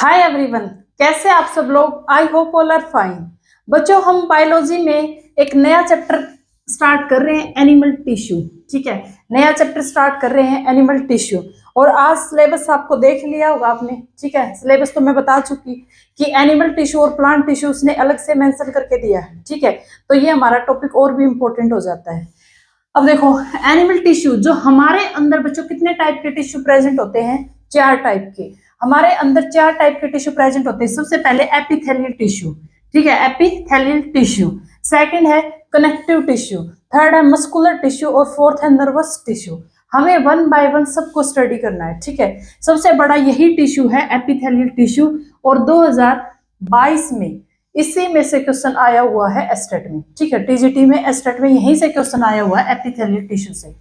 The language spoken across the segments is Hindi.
हाय एवरीवन, कैसे आप सब लोग। I hope all are fine. बच्चों, हम बायोलॉजी में एक नया चैप्टर स्टार्ट कर रहे हैं, एनिमल टिश्यू। ठीक है, नया चैप्टर स्टार्ट कर रहे हैं एनिमल टिश्यू। और आज सिलेबस आपको देख लिया होगा आपने। ठीक है, सिलेबस तो मैं बता चुकी कि एनिमल टिश्यू और प्लांट टिश्यू उसने अलग से मेंशन करके दिया है। ठीक है, तो ये हमारा टॉपिक और भी इंपॉर्टेंट हो जाता है। अब देखो, एनिमल टिश्यू जो हमारे अंदर बच्चों कितने टाइप के टिश्यू प्रेजेंट होते हैं? 4 टाइप के। हमारे अंदर 4 टाइप के टिश्यू प्रेजेंट होते हैं। सबसे पहले एपिथेलियल टिश्यू। ठीक है, एपिथेलियल टिश्यू। सेकंड है कनेक्टिव टिश्यू। थर्ड है मस्कुलर टिश्यू और फोर्थ है नर्वस टिश्यू। हमें 1 बाय 1 सबको स्टडी करना है। ठीक है, सबसे बड़ा यही टिश्यू है एपिथेलियल टिश्यू। और 2022 में इसी में से क्वेश्चन आया हुआ है एस्टेट में। ठीक है, टीजीटी में, एस्टेट में यहीं से क्वेश्चन आया हुआ है एपिथेलियल टिश्यू से।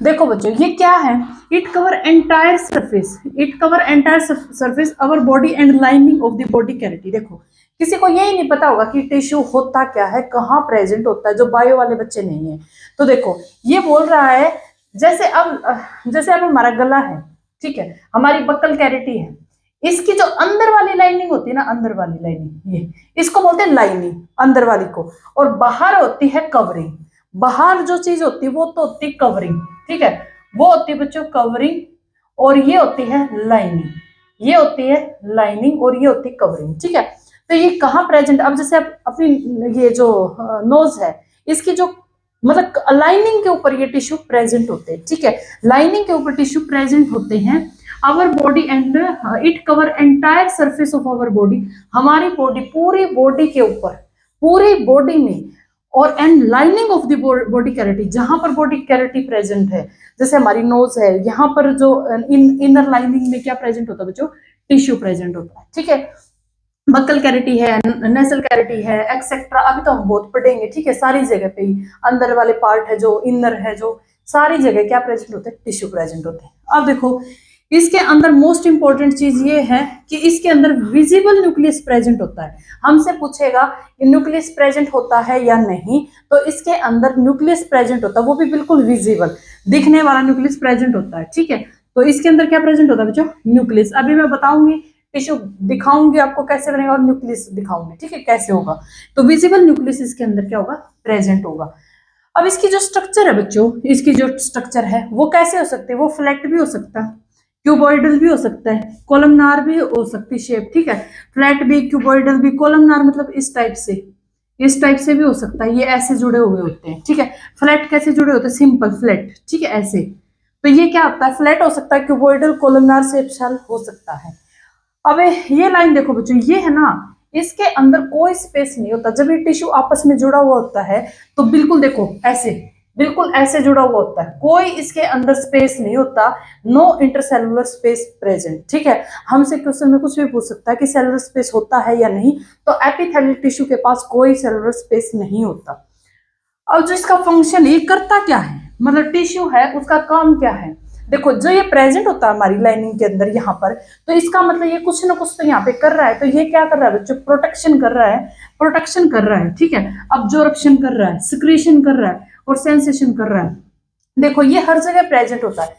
देखो बच्चों, ये क्या है? It cover entire surface, it cover entire surface our body and lining of the body cavity. देखो, किसी को यही नहीं पता होगा कि टिश्यू होता क्या है, कहाँ प्रेजेंट होता है, जो बायो वाले बच्चे नहीं है। तो देखो, ये बोल रहा है जैसे अब हमारा गला है। ठीक है, हमारी बक्कल कैविटी है, इसकी जो अंदर वाली लाइनिंग होती है ना, अंदर वाली लाइनिंग, ये इसको बोलते हैं लाइनिंग, अंदर वाली को। और बाहर होती है कवरिंग। बाहर जो चीज होती है वो तो होती है कवरिंग। ठीक है, वो होती है बच्चों कवरिंग, और ये होती है लाइनिंग। ये होती है लाइनिंग और ये होती है कवरिंग। ठीक है, तो ये कहाँ प्रेजेंट? अब जैसे अपनी ये जो नोज है, इसकी जो मतलब लाइनिंग के ऊपर ये टिश्यू प्रेजेंट होते हैं। ठीक है, लाइनिंग के ऊपर टिश्यू प्रेजेंट होते हैं। Our body and it cover entire surface of our body. हमारी बॉडी, पूरी बॉडी के ऊपर, पूरी बॉडी में, और and lining of the body cavity, जहां पर बॉडी कैविटी प्रेजेंट है। जैसे हमारी नोज है, यहाँ पर जो इनर लाइनिंग में क्या प्रेजेंट होता है बच्चों? टिश्यू प्रेजेंट होता है। ठीक है, बक्कल कैविटी है, नेसल कैविटी है, एक्सेट्रा। अभी तो हम बहुत पढ़ेंगे। ठीक है, सारी जगह पे ही अंदर वाले पार्ट है, जो इनर है, जो सारी जगह क्या प्रेजेंट होते हैं? टिश्यू प्रेजेंट होते हैं। अब देखो, इसके अंदर मोस्ट इंपॉर्टेंट चीज ये है कि इसके अंदर विजिबल न्यूक्लियस प्रेजेंट होता है। हमसे पूछेगा कि न्यूक्लियस प्रेजेंट होता है या नहीं, तो इसके अंदर न्यूक्लियस प्रेजेंट होता है, वो भी बिल्कुल विजिबल, दिखने वाला न्यूक्लियस प्रेजेंट होता है। ठीक है, तो इसके अंदर क्या प्रेजेंट होता है बच्चों? न्यूक्लियस। अभी मैं बताऊंगी, टिश्यू दिखाऊंगी आपको कैसे बनेगा, और न्यूक्लियस दिखाऊंगी। ठीक है, कैसे होगा। तो विजिबल न्यूक्लियस इसके अंदर क्या होगा? प्रेजेंट होगा। अब इसकी जो स्ट्रक्चर है बच्चों, इसकी जो स्ट्रक्चर है वो कैसे हो सकती है? वो फ्लैट भी हो सकता है, क्यूबॉइडल भी हो सकता है, कोलमनार भी हो सकती है शेप। ठीक है, फ्लैट भी, क्यूबॉइडल भी, कोलमनार मतलब इस टाइप से भी हो सकता है। ये ऐसे जुड़े हुए होते हैं। ठीक है, फ्लैट कैसे जुड़े होते हैं? Simple flat. ठीक है, ऐसे। तो ये क्या होता है? फ्लैट हो सकता है, क्यूबॉइडल, कोलमनार शेप शैल हो सकता है। अब ये लाइन देखो बच्चों, ये है ना, इसके अंदर कोई स्पेस नहीं होता। जब ये टिश्यू आपस में जुड़ा हुआ होता है तो बिल्कुल देखो ऐसे, बिल्कुल ऐसे जुड़ा हुआ होता है, कोई इसके अंदर स्पेस नहीं होता। No intercellular space present. ठीक है, हमसे क्वेश्चन में कुछ भी पूछ सकता है कि सेलुलर स्पेस होता है या नहीं, तो एपिथेलियल टिश्यू के पास कोई सेलुलर स्पेस नहीं होता। अब जो इसका फंक्शन, ये करता क्या है, मतलब टिश्यू है उसका काम क्या है? देखो, जो ये प्रेजेंट होता है हमारी लाइनिंग के अंदर यहाँ पर, तो इसका मतलब ये कुछ ना कुछ तो यहाँ पे कर रहा है। तो ये क्या कर रहा है बच्चों? प्रोटेक्शन कर रहा है, प्रोटेक्शन कर रहा है। ठीक है, अब्जॉर्प्शन कर रहा है, सिक्रीशन कर रहा है, और सेंसेशन कर रहा है। देखो, ये हर जगह प्रेजेंट होता है।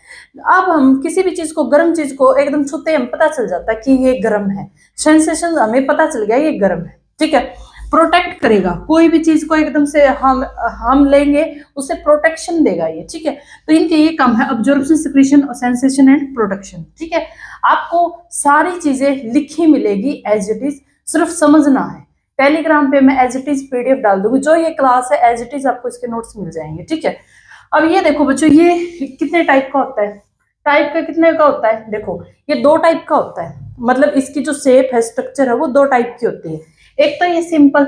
अब हम किसी भी चीज को, गर्म चीज को एकदम छूते हम पता चल जाता है कि ये गर्म है। सेंसेशन, हमें पता चल गया ये गर्म है। ठीक है, प्रोटेक्ट करेगा, कोई भी चीज को एकदम से हम लेंगे, उसे प्रोटेक्शन देगा ये। ठीक है, तो इनके ये काम है, absorption, secretion, sensation and protection. ठीक है, आपको सारी चीजें लिखी मिलेगी एज इट इज, सिर्फ समझना है। टेलीग्राम पे मैं एज इट इज पीडीएफ डाल दूंगी, जो ये क्लास है एज इट इज आपको इसके नोट्स मिल जाएंगे। ठीक है, अब ये देखो बच्चों, ये कितने टाइप का होता है? टाइप का कितने का होता है? देखो, ये 2 टाइप का होता है। मतलब इसकी जो शेप है, स्ट्रक्चर है, वो 2 टाइप की होती है। एक तो ये सिंपल,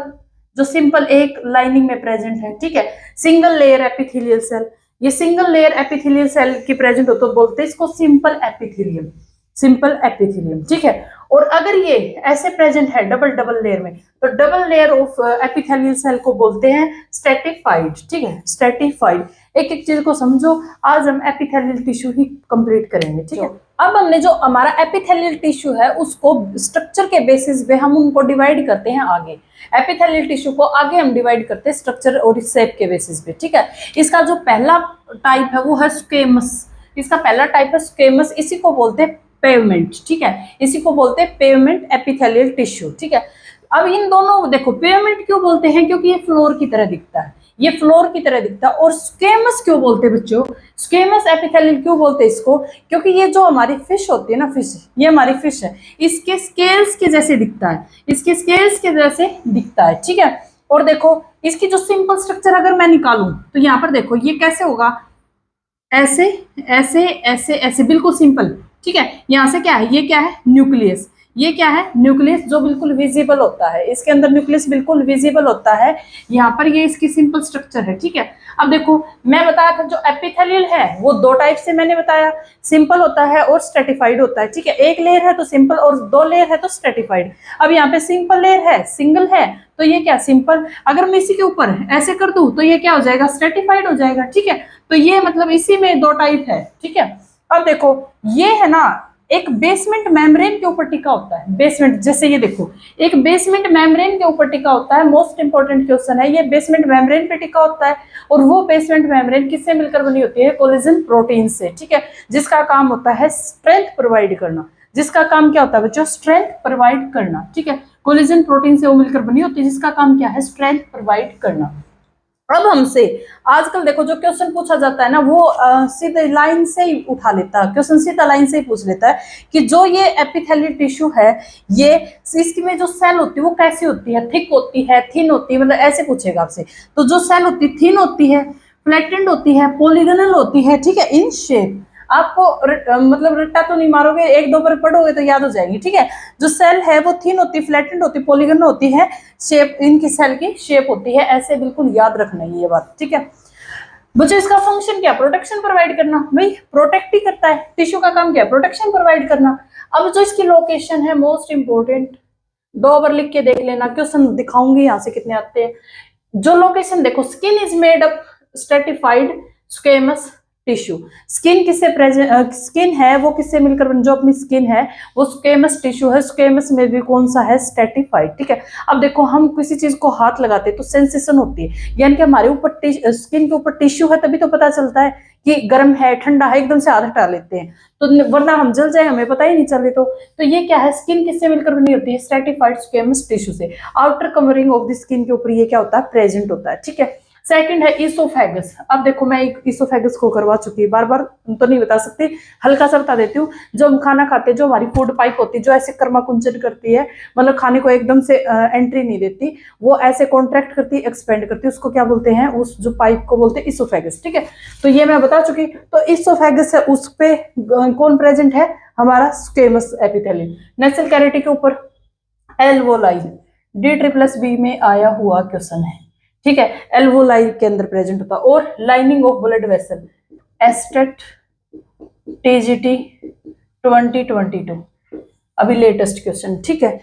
जो सिंपल एक लाइनिंग में प्रेजेंट है। ठीक है, सिंगल लेयर एपिथेलियल सेल। ये सिंगल लेयर एपिथेलियल सेल की प्रेजेंट हो तो बोलते हैं इसको सिंपल एपिथेलियम, सिंपल एपिथेलियम। ठीक है, और अगर ये ऐसे प्रेजेंट है डबल लेयर में, तो double layer of epithelial cell को बोलते हैं स्ट्रेटिफाइड। ठीक है, स्ट्रेटिफाइड। एक एक चीज को समझो, आज हम एपिथेलियल टिश्यू ही कंप्लीट करेंगे। ठीक है, अब हमने जो हमारा एपिथेलियल टिश्यू है उसको स्ट्रक्चर के बेसिस पे हम उनको डिवाइड करते हैं आगे। एपिथेलियल टिश्यू को आगे हम डिवाइड करते हैं स्ट्रक्चर और शेप के बेसिस पे। ठीक है, इसका जो पहला टाइप है वो है स्क्वेमस। इसका पहला टाइप है स्क्वेमस, इसी को बोलते हैं पेवमेंट, ठीक है, इसी को बोलते हैं पेवमेंट एपिथेलियल टिश्यू, ठीक है। अब इन दोनों देखो पेवमेंट क्यों बोलते हैं, क्योंकि ये फ्लोर की तरह दिखता है, ये फ्लोर की तरह दिखता है। और स्क्वेमस क्यों बोलते हैं बच्चों, स्क्वेमस एपिथेलियल क्यों बोलते हैं इसको, क्योंकि ये जो हमारी फिश होती है ना, फिश, ये हमारी फिश है, इसके स्केल्स के जैसे दिखता है, इसके स्केल्स के जैसे दिखता है, ठीक है। और देखो इसकी जो सिंपल स्ट्रक्चर अगर मैं निकालूं तो यहाँ पर देखो ये कैसे होगा, ऐसे ऐसे ऐसे ऐसे, बिल्कुल सिंपल, ठीक है। यहाँ से क्या है, ये क्या है, न्यूक्लियस, ये क्या है, न्यूक्लियस जो बिल्कुल विजिबल होता है, इसके अंदर न्यूक्लियस बिल्कुल विजिबल होता है। यहाँ पर ये इसकी सिंपल स्ट्रक्चर है, ठीक है। अब देखो मैं बताया था जो एपिथेलियल है वो दो टाइप से मैंने बताया, सिंपल होता है और स्ट्रेटिफाइड होता है, ठीक है। एक लेयर है तो सिंपल और दो लेयर है तो स्ट्रेटिफाइड। अब यहाँ पे सिंपल लेयर है, सिंगल है, तो ये क्या सिंपल, अगर मैं इसी के ऊपर ऐसे कर दूं तो ये क्या हो जाएगा, स्ट्रेटिफाइड हो जाएगा, ठीक है। तो ये मतलब इसी में दो टाइप है, ठीक है। अब देखो ये है ना, एक बेसमेंट मेम्ब्रेन के ऊपर टिका होता है, बेसमेंट, जैसे ये देखो एक बेसमेंट मेम्ब्रेन के ऊपर टिका होता है, मोस्ट इंपोर्टेंट क्वेश्चन है, ये बेसमेंट मेम्ब्रेन पे टिका होता है। और वो बेसमेंट मेम्ब्रेन किससे मिलकर बनी होती है, कोलेजन प्रोटीन से, ठीक है, जिसका काम होता है स्ट्रेंथ प्रोवाइड करना, जिसका काम क्या होता है बच्चों, स्ट्रेंथ प्रोवाइड करना, ठीक है। कोलेजन प्रोटीन से वो मिलकर बनी होती है, जिसका काम क्या है, स्ट्रेंथ प्रोवाइड करना। अब हमसे आजकल देखो जो क्वेश्चन पूछा जाता है ना, वो सीधे लाइन से ही उठा लेता है, क्वेश्चन सीधा लाइन से ही पूछ लेता है कि जो ये एपिथेलियल टिश्यू है, ये इसकी में जो सेल होती है वो कैसी होती है, थिक होती है, थिन होती है, मतलब ऐसे पूछेगा आपसे। तो जो सेल होती है थिन होती है, फ्लैटेंड होती है, पॉलीगोनल होती है, ठीक है, इन शेप। आपको मतलब रट्टा तो नहीं मारोगे, एक दो बार पढ़ोगे तो याद हो जाएगी, ठीक है। जो सेल है वो थिन होती, फ्लैटेंड होती, पॉलीगोनल होती है, शेप इनकी सेल की शेप होती है, ऐसे बिल्कुल याद रखना है ये बात, ठीक है। बच्चों इसका फंक्शन क्या, प्रोटेक्शन प्रोवाइड करना, भाई प्रोटेक्ट ही करता है, टिश्यू का काम क्या है, प्रोटेक्शन प्रोवाइड करना। अब जो इसकी लोकेशन है मोस्ट इंपोर्टेंट, दो बार लिख के देख लेना, क्वेश्चन दिखाऊंगी यहाँ से कितने आते हैं। जो लोकेशन देखो, skin is made up stratified squamous tissue, skin किससे प्रेजेंट, स्किन है वो किससे मिलकर बन, जो अपनी स्किन है वो स्क्वेमस टिश्यू है, स्क्वेमस में भी कौन सा है, स्ट्रेटिफाइड, ठीक है। अब देखो हम किसी चीज को हाथ लगाते हैं तो सेंसेशन होती है, यानी कि हमारे ऊपर स्किन के ऊपर टिश्यू है, तभी तो पता चलता है कि गर्म है ठंडा है, एकदम से हाथ हटा लेते हैं तो, वरना हम जल जाए हमें पता ही नहीं चले। तो ये क्या है, स्किन किससे मिलकर बनी होती है, स्ट्रेटिफाइड स्क्वेमस टिश्यू से। Outer covering of the skin के ऊपर ये क्या होता है, प्रेजेंट होता है, ठीक है। सेकंड है इसोफेगस। अब देखो मैं इसोफेगस को करवा चुकी, बार बार तो नहीं बता सकती, हल्का सा बता देती हूँ। जो हम खाना खाते हैं, जो हमारी फूड पाइप होती है, जो ऐसे कर्मा कुंचन करती है, मतलब खाने को एकदम से एंट्री नहीं देती, वो ऐसे कॉन्ट्रैक्ट करती है, एक्सपेंड करती है, उसको क्या बोलते हैं, उस जो पाइप को बोलते हैं इसोफेगस, ठीक है। तो ये मैं बता चुकी। तो इसोफेगस है, उस पे कौन प्रेजेंट है, हमारा स्क्वेमस एपिथेलियम। नेसल कैविटी के ऊपर एल्वोलाई, D+B में आया हुआ क्वेश्चन है, ठीक है, एल्वोलाई के अंदर प्रेजेंट होता। और lining of blood vessel, estate TGT 2022, अभी लेटेस्ट क्वेश्चन, ठीक है।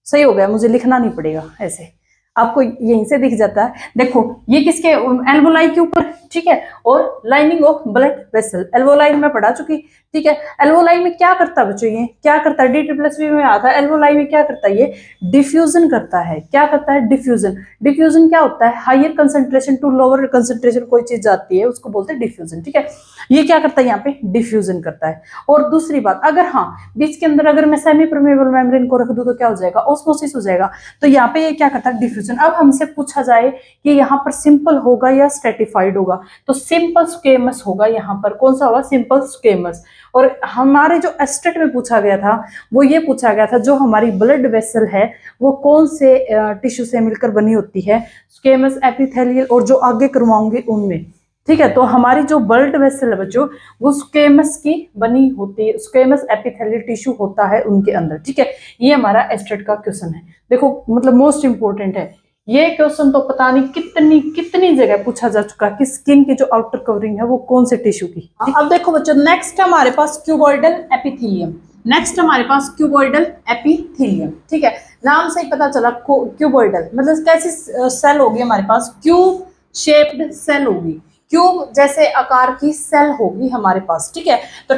सही हो गया, मुझे लिखना नहीं पड़ेगा, ऐसे आपको यहीं से दिख जाता है। देखो ये किसके, एल्वोलाई के ऊपर, ठीक है। और lining of blood vessel, alveoli में पढ़ा चुकी, ठीक है। एल्वोलाई में क्या करता है बच्चों, ये क्या करता है, D+B में आता है। एल्वोलाई में क्या करता है, ये डिफ्यूजन करता है। क्या करता है, डिफ्यूजन। डिफ्यूजन क्या होता है, higher concentration to lower concentration, कोई चीज जाती है उसको बोलते हैं डिफ्यूजन, ठीक है। ये क्या करता है, यहाँ पे डिफ्यूजन करता है। और दूसरी बात, अगर हाँ बीच के अंदर अगर मैं सेमी परमेबल मेम्ब्रेन को रख दूं तो क्या हो जाएगा, ऑस्मोसिस हो जाएगा। तो यहाँ पे ये क्या करता है, डिफ्यूजन। अब हमसे पूछा जाए कि यहाँ पर सिंपल होगा या स्ट्रेटिफाइड होगा, तो सिंपल स्क्वेमस होगा, यहाँ पर कौन सा होगा, सिंपल स्क्वेमस। और हमारे जो एस्टेट में पूछा गया था वो ये पूछा गया था, जो हमारी ब्लड वेसल है वो कौन से टिश्यू से मिलकर बनी होती है, स्क्वेमस एपिथेलियल, और जो आगे करवाऊंगी उनमें, ठीक है। तो हमारी जो ब्लड वेसल है बच्चों वो स्क्वेमस की बनी होती है, स्क्वेमस एपिथेलियल टिश्यू होता है उनके अंदर, ठीक है। ये हमारा एस्टेट का क्वेश्चन है, देखो मतलब मोस्ट इंपोर्टेंट है ये क्वेश्चन। तो पता नहीं कितनी कितनी जगह पूछा जा चुका कि स्किन की जो आउटर कवरिंग है वो कौन से टिश्यू की। अब देखो बच्चों नेक्स्ट हमारे पास क्यूबॉइडल एपिथेलियम, नेक्स्ट हमारे पास क्यूबॉइडल एपिथेलियम, ठीक है। नाम से ही पता चला क्यूबॉइडल मतलब कैसी सेल होगी हमारे पास, क्यूब शेप्ड सेल होगी। क्यूब जैसे आकार की सेल होगी हमारे पास, ठीक है। तो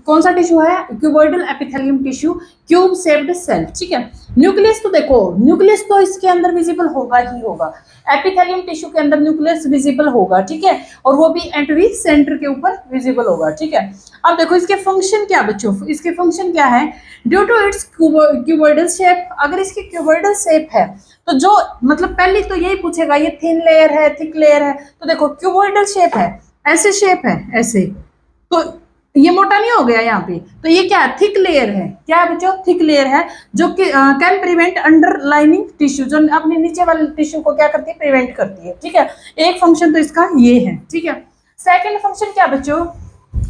कौन सा टिश्यू है, cuboidal epithelium tissue, cube shaped cell, ठीक है। न्यूक्लियस तो देखो, न्यूक्लियस तो इसके अंदर विजिबल होगा ही होगा, एपिथेलियम टिश्यू के अंदर न्यूक्लियस विजिबल होगा, ठीक है, और वो भी एट द सेंटर के ऊपर विजिबल होगा, ठीक है। अब देखो इसके फंक्शन क्या बच्चों, इसके फंक्शन क्या है, due to its cuboidal shape, अगर इसकी क्यूबॉइडल शेप है तो जो मतलब पहले तो यही पूछेगा ये थिन लेयर है थिक लेयर है, तो देखो क्यूबॉइडल शेप है, ऐसे शेप है ऐसे, तो ये मोटा नहीं हो गया यहाँ पे, तो ये क्या है, थिक लेयर है, क्या है बच्चों, थिक लेयर है, जो कि कैन प्रिवेंट अंडरलाइनिंग टिश्यू, जो अपने नीचे वाले टिश्यू को क्या करती है, प्रिवेंट करती है, ठीक है। एक फंक्शन तो इसका ये है, ठीक है। सेकेंड फंक्शन क्या बच्चों,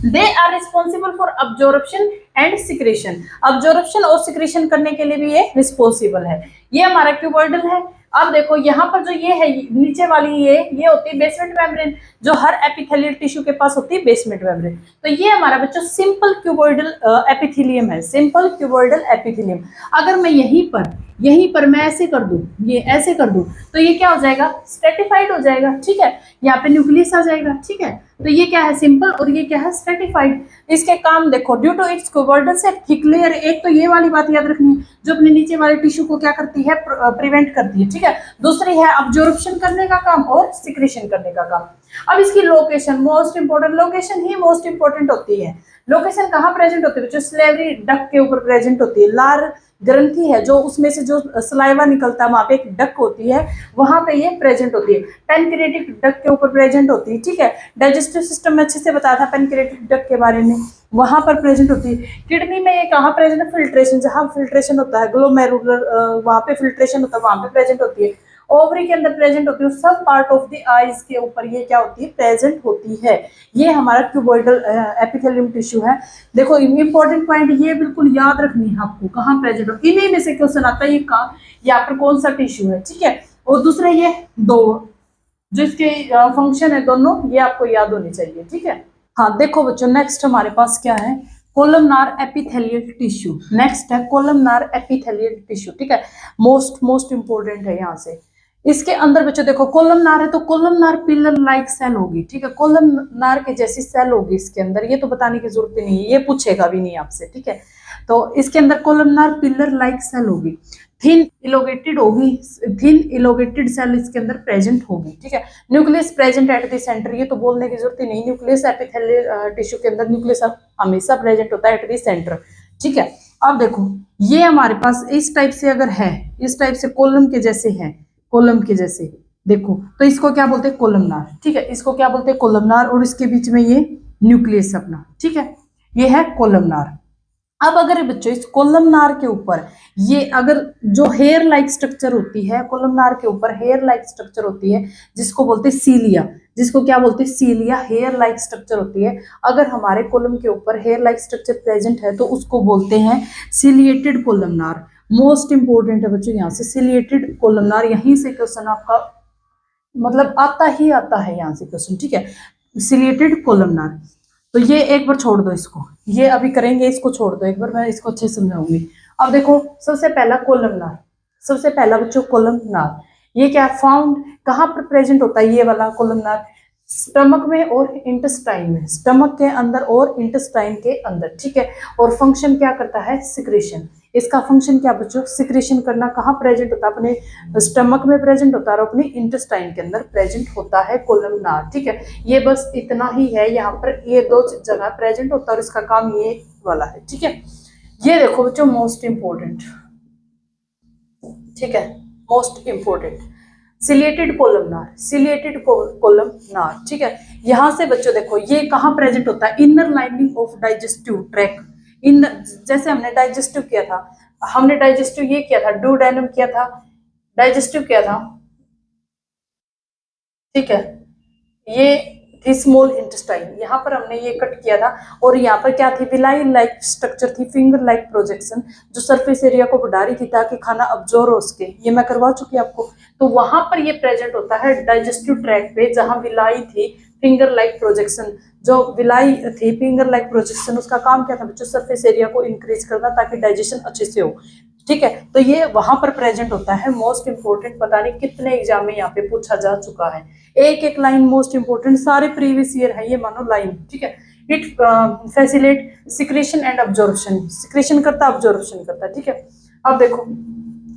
they are responsible for absorption and secretion, absorption और सिक्रेशन करने के लिए भी ये रिस्पॉन्सिबल है। ये हमारा क्यूबॉइडल है। अब देखो यहाँ पर जो ये है नीचे वाली ये होती है बेसमेंट मेम्ब्रेन, जो हर एपिथेलियल टिश्यू के पास होती है बेसमेंट मेम्ब्रेन। तो ये हमारा बच्चों सिंपल क्यूबॉइडल एपिथेलियम है, सिंपल क्यूबॉइडल एपिथेलियम। अगर मैं यहीं पर मैं ऐसे कर दूं, ये ऐसे कर दूं, तो ये क्या हो जाएगा, स्ट्रेटिफाइड हो जाएगा, ठीक है, यहाँ पे न्यूक्लियस आ जाएगा, ठीक है। तो ये क्या है, सिंपल, और ये क्या है, स्ट्रेटिफाइड। इसके काम देखो, ड्यू टू इट्स क्यूबॉइडल से थिक लेयर, एक तो ये वाली बात याद रखनी है, जो अपने नीचे वाले टिश्यू को क्या करती है, प्रिवेंट करती है, ठीक है। दूसरी है अब्जॉर्प्शन करने का काम और सिक्रेशन करने का काम। अब इसकी लोकेशन मोस्ट इंपोर्टेंट, लोकेशन ही मोस्ट इंपोर्टेंट होती है। लोकेशन कहाँ प्रेजेंट होती है बच्चों, स्लेवरी डक्ट के ऊपर प्रेजेंट होती है। लार ग्रंथि है, जो उसमें से जो सलाइवा निकलता है, वहां पे एक डक होती है, वहां पे ये प्रेजेंट होती है। पेनक्रिएटिक डक के ऊपर प्रेजेंट होती है, ठीक है। डाइजेस्टिव सिस्टम में अच्छे से बताया था पेनक्रिएटिक डक के बारे में, वहां पर प्रेजेंट होती है। किडनी में ये कहाँ प्रेजेंट है, फिल्ट्रेशन, जहां फिल्ट्रेशन होता है, ग्लोमेरुलर वहां पे फिल्ट्रेशन होता है, वहां पे प्रेजेंट होती है। ओवरी के अंदर प्रेजेंट होती है, सब पार्ट ऑफ द आईज के ऊपर ये क्या होती है, प्रेजेंट होती है। ये हमारा क्यूबॉइडल एपिथेलियम टिश्यू है। देखो इंपॉर्टेंट पॉइंट ये बिल्कुल याद रखनी है आपको, कहाँ प्रेजेंट हो, इन्हीं में से क्वेश्चन आता है, ये कहाँ, यहाँ पर कौन सा टिश्यू है, ठीक है। और दूसरे ये दो जो इसके फंक्शन है दोनों, ये आपको याद होने चाहिए, ठीक है। हाँ देखो बच्चों, नेक्स्ट हमारे पास क्या है, कोलमनार एपिथेलियल टिश्यू। नेक्स्ट है कोलमनार एपिथेलियल टिश्यू, ठीक है, मोस्ट इंपोर्टेंट है यहाँ से। इसके अंदर बच्चों देखो कोलमनार है, तो कोलमनार पिलर लाइक सेल होगी, ठीक है, कोलमनार के जैसी सेल होगी इसके अंदर, ये तो बताने की जरूरत नहीं है, ये पूछेगा भी नहीं आपसे, ठीक है। तो इसके अंदर कोलमनार पिलर लाइक सेल होगी, थिन इलोगेटेड होगी, थिन इलोगेटेड सेल इसके अंदर प्रेजेंट होगी, ठीक है। Nucleus present at the centre, ये तो बोलने की जरूरत ही नहीं, न्यूक्लियस एपिथेलियल टिश्यू के अंदर न्यूक्लियस हमेशा प्रेजेंट होता है एट द सेंटर, ठीक है। अब देखो ये हमारे पास इस टाइप से अगर है, इस टाइप से कॉलम के जैसे है, कॉलम के जैसे देखो, तो इसको क्या बोलते हैं, कोलमनार, ठीक है, इसको क्या बोलते हैं, कोलमनार, और इसके बीच में ये न्यूक्लियस अपना, ठीक है, ये है कोलमनार। अब अगर बच्चों इस कोलमनार के ऊपर ये अगर जो हेयर लाइक स्ट्रक्चर होती है, कोलमनार के ऊपर हेयर लाइक स्ट्रक्चर होती है, जिसको बोलते हैं सीलिया, जिसको क्या बोलते हैं, सीलिया, हेयर लाइक स्ट्रक्चर होती है। अगर हमारे कोलम के ऊपर हेयर लाइक स्ट्रक्चर प्रेजेंट है तो उसको बोलते हैं सिलिएटेड कोलमनार। मोस्ट इंपोर्टेंट है बच्चों यहाँ से, सिलिएटेड कोलमनार, यहीं से क्वेश्चन आपका मतलब आता है यहाँ से क्वेश्चन, ठीक है, सिलिएटेड कोलमनार। तो ये एक बार छोड़ दो इसको, ये अभी करेंगे, इसको छोड़ दो, एक बार मैं इसको अच्छे से समझाऊंगी। अब देखो सबसे पहला कोलमनार, सबसे पहला बच्चों कोलमनार, ये क्या फाउंड कहाँ पर प्रेजेंट होता है, ये वाला कोलमनार, स्टमक में और इंटेस्टाइन में, स्टमक के अंदर और इंटेस्टाइन के अंदर, ठीक है। और फंक्शन क्या करता है, सिक्रेशन। इसका फंक्शन क्या बच्चों, सिक्रेशन करना। कहाँ प्रेजेंट होता है, अपने स्टमक में प्रेजेंट होता है और अपने इंटेस्टाइन के अंदर प्रेजेंट होता है कोलमनार, ठीक है। ये बस इतना ही है, यहाँ पर ये दो जगह प्रेजेंट होता है और इसका काम ये वाला है, ठीक है। ये देखो बच्चों मोस्ट इंपोर्टेंट, ठीक है, most important, ciliated columnar, ciliated columnar, ठीक है। यहां से बच्चों देखो ये कहाँ प्रेजेंट होता है, inner lining of digestive tract, in जैसे हमने डाइजेस्टिव किया था, हमने डाइजेस्टिव ये किया था, डुओडेनम किया था, डाइजेस्टिव किया था, ठीक है। ये थी स्मॉल इंटेस्टाइन, यहाँ पर हमने ये कट किया था, और यहाँ पर क्या थी, विलाई लाइक स्ट्रक्चर थी, फिंगर लाइक प्रोजेक्शन, जो सरफेस एरिया को बढ़ा रही थी ताकि खाना अब्जॉर्ब हो सके, ये मैं करवा चुकी आपको। तो वहां पर ये प्रेजेंट होता है डाइजेस्टिव ट्रैक्ट पे, जहां विलाई थी, फिंगर लाइक प्रोजेक्शन, जो विलाई थी फिंगर लाइक प्रोजेक्शन, उसका काम क्या था बच्चों, सरफेस एरिया को इंक्रीज करना ताकि डाइजेशन अच्छे से हो। ठीक है। तो ये वहां पर प्रेजेंट होता है। मोस्ट इंपोर्टेंट, पता नहीं कितने एग्जाम में यहाँ पे पूछा जा चुका है। एक एक लाइन मोस्ट इंपोर्टेंट, सारे प्रीवियस ईयर है ये, मानो लाइन, ठीक है। It facilitate secretion and absorption, secretion करता अब्जॉर्प्शन करता, ठीक है। अब देखो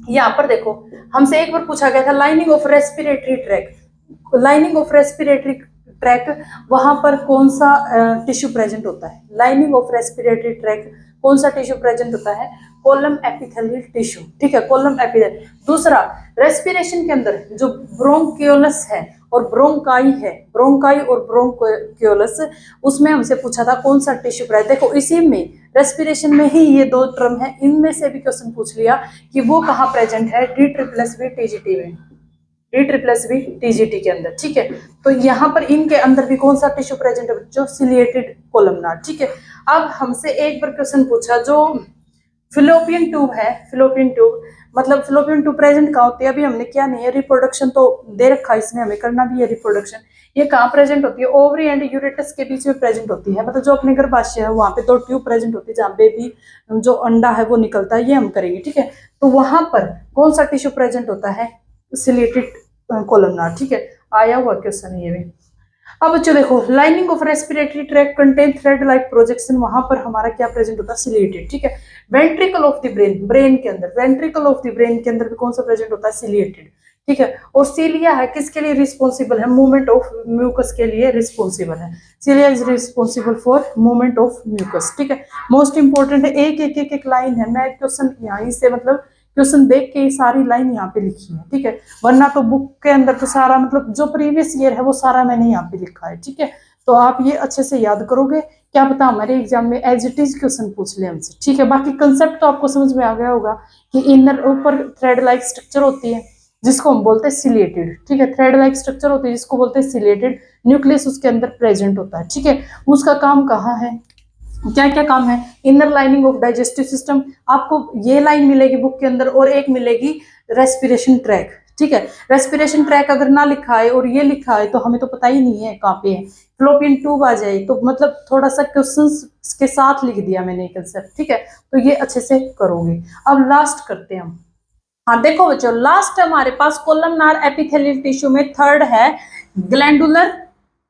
यहाँ पर देखो, हमसे एक बार पूछा गया था lining of respiratory tract, lining of respiratory tract, वहां पर कौन सा टिश्यू प्रेजेंट होता है? लाइनिंग ऑफ रेस्पिरेटरी ट्रैक कौन सा टिश्यू प्रेजेंट होता है? कोलम एपिथेलियल टिश्यू, ठीक है, कोलम एपिथेलियल। दूसरा, रेस्पिरेशन के अंदर जो ब्रोंकियोलस है और ब्रोंकाई है, ब्रोंकाई और ब्रोंकियोलस, उसमें हमसे पूछा था कौन सा टिश्यू प्रेजेंट। देखो इसी में रेस्पिरेशन में ही ये दो टर्म है, इनमें से भी क्वेश्चन पूछ लिया कि वो कहाँ प्रेजेंट है, D++B TGT में, D++B TGT के अंदर, ठीक है। तो यहाँ पर इनके अंदर भी कौन सा टिश्यू प्रेजेंट है बच्चों? सिलिएटेड कोलमनार, ठीक है। अब हमसे एक बार क्वेश्चन पूछा जो फिलोपियन ट्यूब है, फिलोपियन ट्यूब मतलब फिलोपियन ट्यूब प्रेजेंट कहाँ होती है? अभी हमने क्या नहीं है, रिप्रोडक्शन तो दे रखा है इसमें, हमें करना भी है रिप्रोडक्शन। ये कहाँ प्रेजेंट होती है? ओवरी एंड यूरेटस के बीच में प्रेजेंट होती है, मतलब जो अपने गर्भाशय है वहां पे दो ट्यूब प्रेजेंट होती है जहाँ बेबी जो अंडा है वो निकलता है, ये हम करेंगे, ठीक है। तो वहां पर कौन सा टिश्यू प्रेजेंट होता है? सिलिएटेड कोलमनार, ठीक है। आया हुआ क्वेश्चन है ये भी। अब बच्चों देखो, lining of respiratory tract contain thread like projection, वहां पर हमारा क्या प्रेजेंट होता है? सिलिएटेड, ठीक है। Ventricle of the brain, brain के अंदर, वेंट्रिकल ऑफ द ब्रेन के अंदर भी कौन सा प्रेजेंट होता है? सिलिएटेड, ठीक है। और सीलिया है, किसके लिए रिस्पॉन्सिबल है? मूवमेंट ऑफ म्यूकस के लिए रिस्पॉन्सिबल है। Cilia is responsible for movement of mucus, ठीक है। मोस्ट इंपोर्टेंट है, एक लाइन है, मैं क्वेश्चन यहीं से मतलब क्वेश्चन देख के सारी लाइन यहाँ पे लिखी है, ठीक है। वरना तो बुक के अंदर तो सारा मतलब जो प्रीवियस ईयर है वो सारा मैंने यहाँ पे लिखा है, ठीक है। तो आप ये अच्छे से याद करोगे, क्या पता हमारे एग्जाम में एज इट इज क्वेश्चन पूछ ले हमसे, ठीक है। बाकी कंसेप्ट तो आपको समझ में आ गया होगा कि इनर ऊपर थ्रेड लाइक स्ट्रक्चर होती है जिसको हम बोलते हैं सिलिएटेड, ठीक है। थ्रेड लाइक स्ट्रक्चर होती है जिसको बोलते हैं सिलिएटेड, न्यूक्लियस उसके अंदर प्रेजेंट होता है, ठीक है। उसका काम कहाँ है, क्या क्या काम है? Inner lining of digestive system, आपको ये लाइन मिलेगी बुक के अंदर, और एक मिलेगी रेस्पिरेशन ट्रैक, ठीक है। रेस्पिरेशन ट्रैक अगर ना लिखा है और ये लिखा है तो हमें तो पता ही नहीं है कहाँ पे है। फ्लोपियन ट्यूब आ जाए तो मतलब थोड़ा सा क्वेश्चंस के साथ लिख दिया मैंने कंसेप्ट, ठीक है। तो ये अच्छे से करोगे। अब लास्ट करते हैं हम। हाँ देखो बच्चों, लास्ट हमारे पास कोलमनार एपिथेलियल टिश्यू में थर्ड है glandular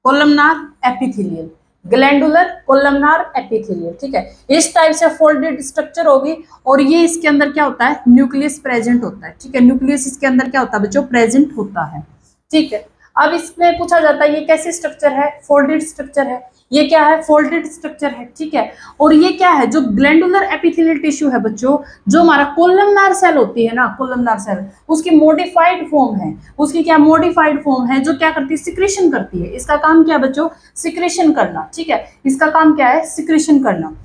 columnar epithelial, glandular columnar epithelial, ठीक है। इस टाइप से फोल्डेड स्ट्रक्चर होगी और ये इसके अंदर क्या होता है? न्यूक्लियस प्रेजेंट होता है, ठीक है। न्यूक्लियस इसके अंदर क्या होता है बच्चों? प्रेजेंट होता है, ठीक है। अब इसमें पूछा जाता है ये कैसी स्ट्रक्चर है? फोल्डेड स्ट्रक्चर है। ये क्या है? फोल्डेड स्ट्रक्चर है, ठीक है। और ये क्या है? जो ग्लैंडुलर एपिथेलियल टिश्यू है बच्चों, जो हमारा कोलमनार सेल होती है ना, कोलमनार सेल, उसकी मॉडिफाइड फॉर्म है। उसकी क्या मॉडिफाइड फॉर्म है? जो क्या करती है? सिक्रेशन करती है। इसका काम क्या बच्चों? सिक्रेशन करना, ठीक है। इसका काम क्या है? सिक्रेशन करना।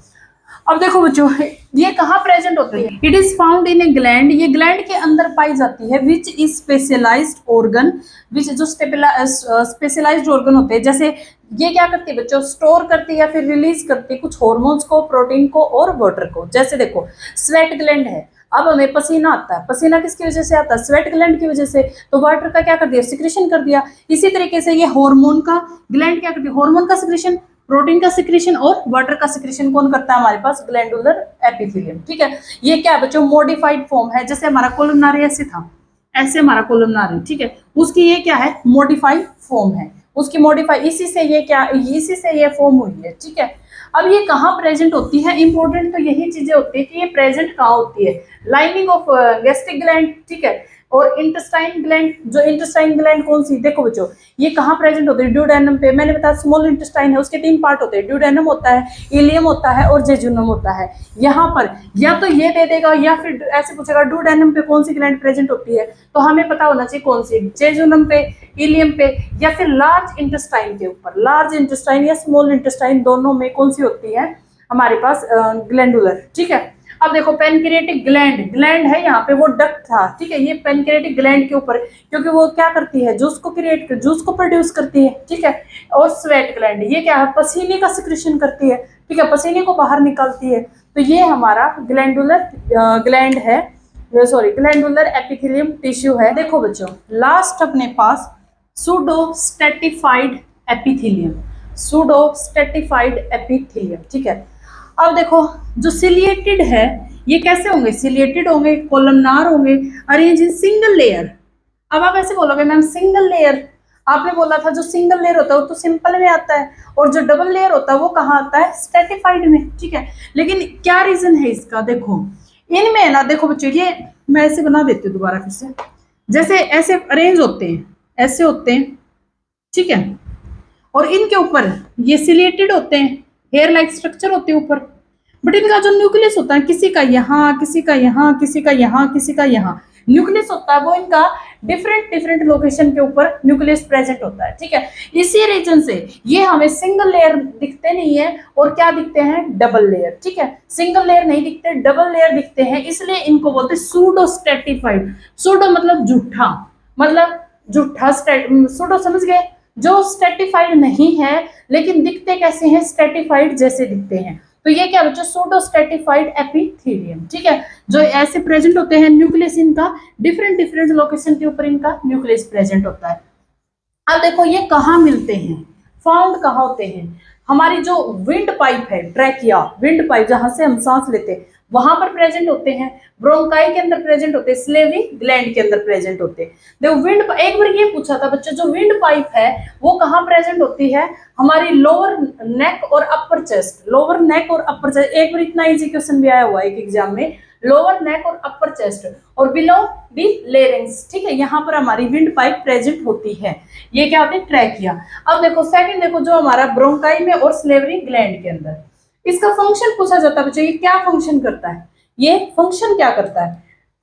अब देखो बच्चों, ये कहाँ प्रेजेंट होती है? It is found in A gland, ये ग्लैंड के अंदर पाई जाती है। विच इज स्पेशलाइज्ड ऑर्गन, विच जो स्पेशलाइज्ड ऑर्गन होते हैं, जैसे ये क्या करती है बच्चों? स्टोर करती है या फिर रिलीज करती है कुछ हार्मोन्स को, प्रोटीन को और वाटर को। जैसे देखो स्वेट ग्लैंड है, अब हमें पसीना आता है, पसीना किसकी वजह से आता है? स्वेट ग्लैंड की वजह से। तो वाटर का क्या कर दिया? सिक्रेशन कर दिया। इसी तरीके से ये हार्मोन का ग्लैंड क्या करती है? हार्मोन का सिक्रेशन, प्रोटीन का सिक्रेशन और वाटर का सिक्रेशन कौन करता है हमारे पास? ग्लैंडुलर एपिथेलियम, ठीक है। ये क्या है बच्चों? मॉडिफाइड फॉर्म है। जैसे हमारा कोलमनार ऐसे था, ऐसे हमारा कोलमनार है, ठीक है। उसकी ये क्या है? मॉडिफाइड फॉर्म है। उसकी मॉडिफाई, इसी से ये क्या, इसी से ये फॉर्म हुई है, ठीक है। अब ये कहाँ प्रेजेंट होती है? इंपॉर्टेंट तो यही चीजें होती है कि ये प्रेजेंट कहाँ होती है। लाइनिंग ऑफ गैस्ट्रिक ग्लैंड, ठीक है। और इंटेस्टाइन ग्लैंड, जो इंटेस्टाइन ग्लैंड कौन सी? देखो बच्चों, ये कहाँ प्रेजेंट होती है? ड्यूडेनम पे। मैंने बताया स्मॉल इंटेस्टाइन है, उसके 3 पार्ट होते हैं, ड्यूडेनम होता है, इलियम होता है और जेजुनम होता है। यहाँ पर या तो ये दे देगा या फिर ऐसे पूछेगा ड्यूडेनम पे कौन सी ग्लैंड प्रेजेंट होती है, तो हमें पता होना चाहिए कौन सी, जेजुनम पे, इलियम पे, या फिर लार्ज इंटेस्टाइन के ऊपर। लार्ज इंटेस्टाइन या स्मॉल इंटेस्टाइन दोनों में कौन सी होती है हमारे पास? ग्लैंडुलर, ठीक है। अब देखो पेनक्रिएटिक ग्लैंड, ग्लैंड है यहाँ पे, वो डक्ट था, ठीक है। ये पेनक्रिएटिक ग्लैंड के ऊपर, क्योंकि वो क्या करती है? जूस को क्रिएट कर, जूस को प्रोड्यूस करती है, ठीक है। और स्वेट ग्लैंड, ये क्या है? पसीने का सिक्रेशन करती है, ठीक है, पसीने को बाहर निकालती है। तो ये हमारा ग्लैंडुलर ग्लैंड है, सॉरी ग्लैंडुलर एपिथेलियम टिश्यू है। देखो बच्चों, लास्ट अपने पास सूडोस्टैटिफाइड एपिथेलियम, सूडोस्टैटिफाइड एपिथेलियम, ठीक है। अब देखो जो सिलिएटेड है ये कैसे होंगे, सिलिएटेड होंगे, कॉलमनार होंगे, अरेंज इन सिंगल लेयर। अब आप ऐसे बोलोगे मैम सिंगल लेयर, आपने बोला था जो सिंगल लेयर होता है वो तो सिंपल में आता है, और जो डबल लेयर होता है वो कहाँ आता है, स्ट्रेटिफाइड में, ठीक है। लेकिन क्या रीजन है इसका, देखो इनमें ना, देखो बच्चों ये मैं ऐसे बना देती हूँ दोबारा फिर से, जैसे ऐसे अरेंज होते हैं, ऐसे होते हैं, ठीक है, और इनके ऊपर ये सिलेटेड होते हैं, हेयर लाइक स्ट्रक्चर होते हैं ऊपर, बट इनका जो न्यूक्लियस होता है किसी का यहाँ, किसी का यहाँ, किसी का यहाँ, किसी का यहाँ न्यूक्लियस होता है, वो इनका डिफरेंट डिफरेंट लोकेशन के ऊपर न्यूक्लियस प्रेजेंट होता है, ठीक है। इसी रीजन से ये हमें सिंगल लेयर दिखते नहीं है, और क्या दिखते हैं, डबल लेयर, ठीक है। सिंगल लेयर नहीं दिखते, डबल लेयर दिखते हैं, इसलिए इनको बोलते हैं सूडो स्ट्रेटिफाइड। सूडो मतलब झूठा, मतलब झूठा, सूडो समझ गए, जो स्ट्रेटिफाइड नहीं है लेकिन दिखते कैसे हैं, स्ट्रेटिफाइड जैसे दिखते हैं। तो ये क्या बच्चों, सूडो स्ट्रेटिफाइड एपिथेलियम, ठीक है, जो ऐसे प्रेजेंट होते हैं, न्यूक्लियस इनका डिफरेंट डिफरेंट लोकेशन के ऊपर इनका न्यूक्लियस प्रेजेंट होता है। अब देखो ये कहाँ मिलते हैं, फाउंड कहाँ होते हैं, हमारी जो विंड पाइप है, ट्रैकिया, विंड पाइप जहां से हम सांस लेते हैं वहां पर प्रेजेंट होते हैं, ब्रोंकाई के अंदर प्रेजेंट होते हैं, स्लेवरी ग्लैंड के अंदर प्रेजेंट होते हैं। देखो विंड, एक बार ये पूछा था बच्चों, जो विंड पाइप है वो कहाँ प्रेजेंट होती है, हमारी लोअर नेक और अपर चेस्ट, लोअर नेक और अपर चेस्ट। एक बार इतना इजी क्वेश्चन भी आया हुआ है एक एग्जाम में, लोअर नेक और अपर चेस्ट और बिलो दी लेरिंग्स, ठीक है, यहाँ पर हमारी विंड पाइप प्रेजेंट होती है। ये क्या होती है, ट्रैकिया। अब देखो सेकंड, देखो जो हमारा ब्रोंकाई में और स्लेवरी ग्लैंड के अंदर, इसका फंक्शन पूछा जाता है बच्चों, ये क्या फंक्शन करता है, ये फंक्शन क्या करता है,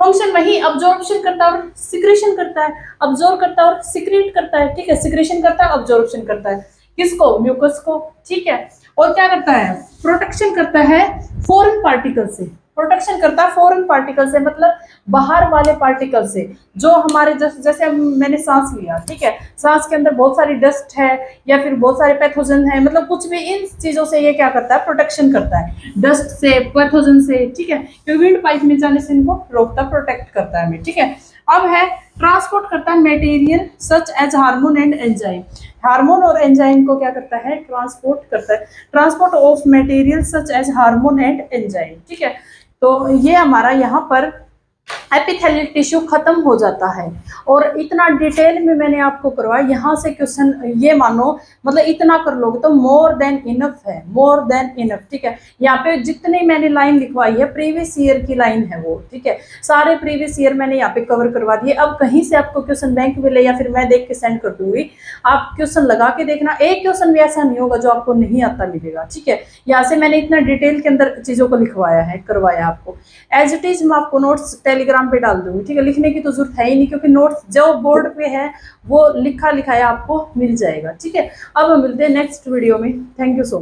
फंक्शन वही अब्जॉर्प्शन करता है और सिक्रेशन करता है, अब्जॉर्ब करता है और सिक्रेट करता है, ठीक है, सिक्रेशन करता है, अब्जॉर्प्शन करता है, किसको, म्यूकस को, ठीक है, और क्या करता है, प्रोटेक्शन करता है फॉरेन पार्टिकल से, प्रोटेक्शन करता है फॉरेन पार्टिकल से, मतलब बाहर वाले पार्टिकल से, जो हमारे जैसे मैंने सांस लिया, ठीक है, सांस के अंदर बहुत सारी डस्ट है या फिर बहुत सारे पैथोजन है, मतलब कुछ भी, इन चीजों से ये क्या करता है, प्रोटेक्शन करता है, डस्ट से, पैथोजन से, ठीक है, क्योंकि विंड पाइप में जाने से इनको रोकता, प्रोटेक्ट करता है हमें, ठीक है। अब है ट्रांसपोर्ट करता है material such as hormone and enzyme, hormone और एंजाइम को क्या करता है, ट्रांसपोर्ट करता है, transport of material such as hormone and enzyme, ठीक है। तो ये हमारा यहाँ पर एपिथेलियल टिश्यू खत्म हो जाता है, और इतना डिटेल में मैंने आपको करवाया, यहाँ से क्वेश्चन ये मानो, मतलब इतना कर लोगे तो मोर देन इनफ है, मोर देन इनफ, ठीक है। यहाँ पे जितनी मैंने लाइन लिखवाई है प्रीवियस ईयर की लाइन है वो, ठीक है, सारे प्रीवियस ईयर मैंने यहाँ पे कवर करवा दिए। अब कहीं से आपको क्वेश्चन बैंक मिले या फिर मैं देख के सेंड कर दूंगी, आप क्वेश्चन लगा के देखना, एक क्वेश्चन भी ऐसा नहीं होगा जो आपको नहीं आता मिलेगा, ठीक है। यहाँ से मैंने इतना डिटेल के अंदर चीजों को लिखवाया है, करवाया आपको, एज इट इज मैं आपको नोट्स टेलीग्राम पे डाल दूंगी, ठीक है, लिखने की तो जरूरत है ही नहीं, क्योंकि नोट्स जो बोर्ड पे है वो लिखा लिखाया आपको मिल जाएगा, ठीक है। अब हम मिलते हैं नेक्स्ट वीडियो में, थैंक यू सो मच।